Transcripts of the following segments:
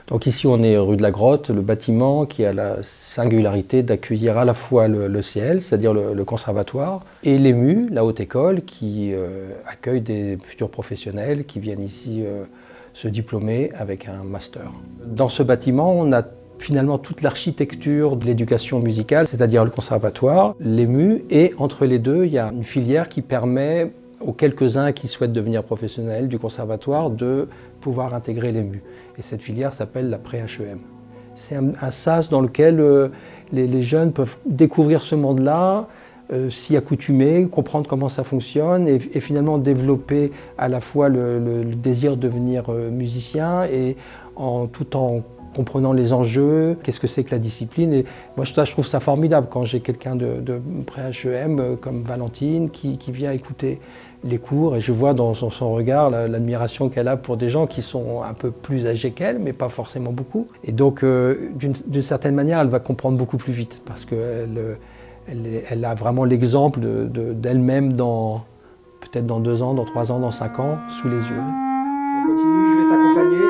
Donc ici on est rue de la Grotte, le bâtiment qui a la singularité d'accueillir à la fois le CL, c'est-à-dire le conservatoire, et l'EMU, la haute école, qui accueille des futurs professionnels qui viennent ici se diplômer avec un master. Dans ce bâtiment, on a finalement toute l'architecture de l'éducation musicale, c'est-à-dire le conservatoire, l'EMU, et entre les deux, il y a une filière qui permet aux quelques-uns qui souhaitent devenir professionnels du conservatoire de pouvoir intégrer l'EMU. Et cette filière s'appelle la pré-HEM. C'est un sas dans lequel les jeunes peuvent découvrir ce monde-là, s'y accoutumer, comprendre comment ça fonctionne et finalement développer à la fois le désir de devenir musicien et tout en comprenant les enjeux, qu'est-ce que c'est que la discipline. Et moi, je trouve ça formidable quand j'ai quelqu'un de pré-HEM comme Valentine qui vient écouter les cours et je vois dans son regard l'admiration qu'elle a pour des gens qui sont un peu plus âgés qu'elle, mais pas forcément beaucoup. Et donc, d'une certaine manière, elle va comprendre beaucoup plus vite parce qu'elle a vraiment l'exemple d'elle-même peut-être dans 2 ans, dans 3 ans, dans 5 ans, sous les yeux. On continue, je vais t'accompagner.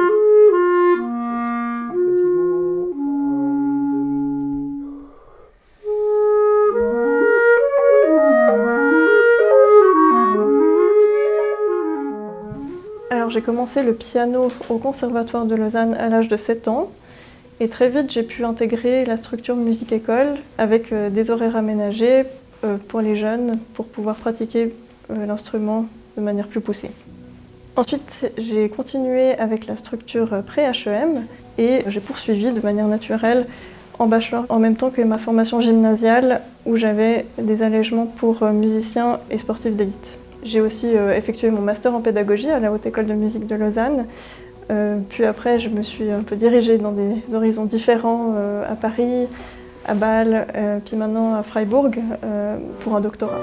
Alors j'ai commencé le piano au Conservatoire de Lausanne à l'âge de 7 ans et très vite j'ai pu intégrer la structure musique-école avec des horaires aménagés pour les jeunes pour pouvoir pratiquer l'instrument de manière plus poussée. Ensuite j'ai continué avec la structure pré-HEM et j'ai poursuivi de manière naturelle en bachelor en même temps que ma formation gymnasiale où j'avais des allègements pour musiciens et sportifs d'élite. J'ai aussi effectué mon master en pédagogie à la Haute École de musique de Lausanne. Puis après, je me suis un peu dirigée dans des horizons différents à Paris, à Bâle, puis maintenant à Freiburg pour un doctorat.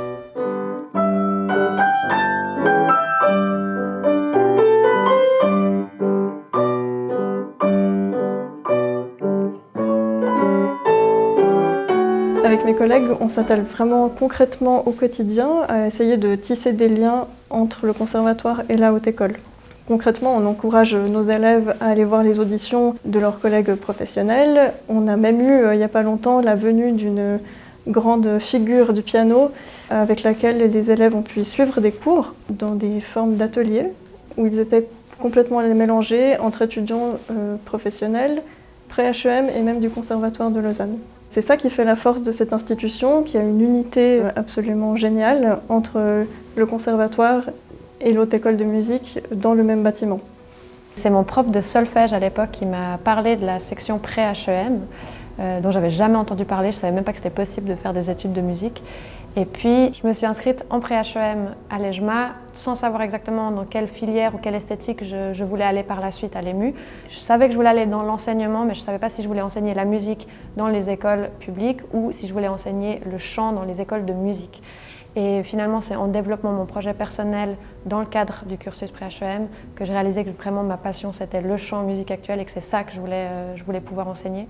Avec mes collègues, on s'attelle vraiment concrètement au quotidien à essayer de tisser des liens entre le conservatoire et la haute école. Concrètement, on encourage nos élèves à aller voir les auditions de leurs collègues professionnels. On a même eu, il n'y a pas longtemps, la venue d'une grande figure du piano avec laquelle les élèves ont pu suivre des cours dans des formes d'ateliers où ils étaient complètement mélangés entre étudiants professionnels, pré-HEM et même du Conservatoire de Lausanne. C'est ça qui fait la force de cette institution, qui a une unité absolument géniale entre le conservatoire et l'haute école de musique dans le même bâtiment. C'est mon prof de solfège à l'époque qui m'a parlé de la section pré-HEM, dont j'avais jamais entendu parler, je savais même pas que c'était possible de faire des études de musique. Et puis je me suis inscrite en pré-HEM à l'EJMA sans savoir exactement dans quelle filière ou quelle esthétique je voulais aller par la suite à l'EMU. Je savais que je voulais aller dans l'enseignement, mais je ne savais pas si je voulais enseigner la musique dans les écoles publiques ou si je voulais enseigner le chant dans les écoles de musique. Et finalement, c'est en développant mon projet personnel dans le cadre du cursus pré-HEM que j'ai réalisé que vraiment ma passion c'était le chant musique actuelle et que c'est ça que je voulais pouvoir enseigner.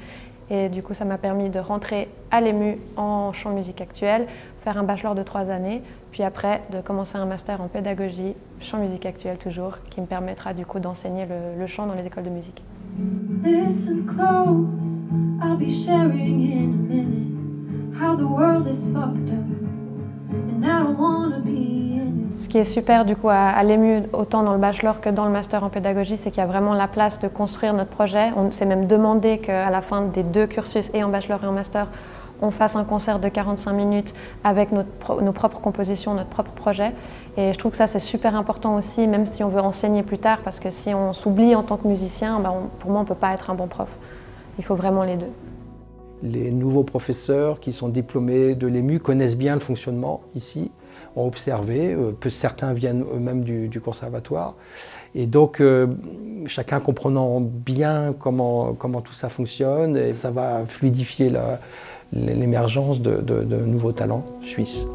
Et du coup, ça m'a permis de rentrer à l'EMU en chant musique actuelle, faire un bachelor de 3 années, puis après de commencer un master en pédagogie, chant musique actuelle toujours, qui me permettra du coup d'enseigner le chant dans les écoles de musique. Listen close, I'll be sharing in a minute how the world is fucked up and I don't wanna be in it. Ce qui est super du coup à l'EMU, autant dans le bachelor que dans le master en pédagogie, c'est qu'il y a vraiment la place de construire notre projet. On s'est même demandé qu'à la fin des 2 cursus, et en bachelor et en master, on fasse un concert de 45 minutes avec nos propres compositions, notre propre projet. Et je trouve que ça c'est super important aussi, même si on veut enseigner plus tard, parce que si on s'oublie en tant que musicien, pour moi on ne peut pas être un bon prof. Il faut vraiment les deux. Les nouveaux professeurs qui sont diplômés de l'EMU connaissent bien le fonctionnement ici, ont observé, certains viennent eux-mêmes du conservatoire. Et donc chacun comprenant bien comment tout ça fonctionne, et ça va fluidifier l'émergence de nouveaux talents suisses.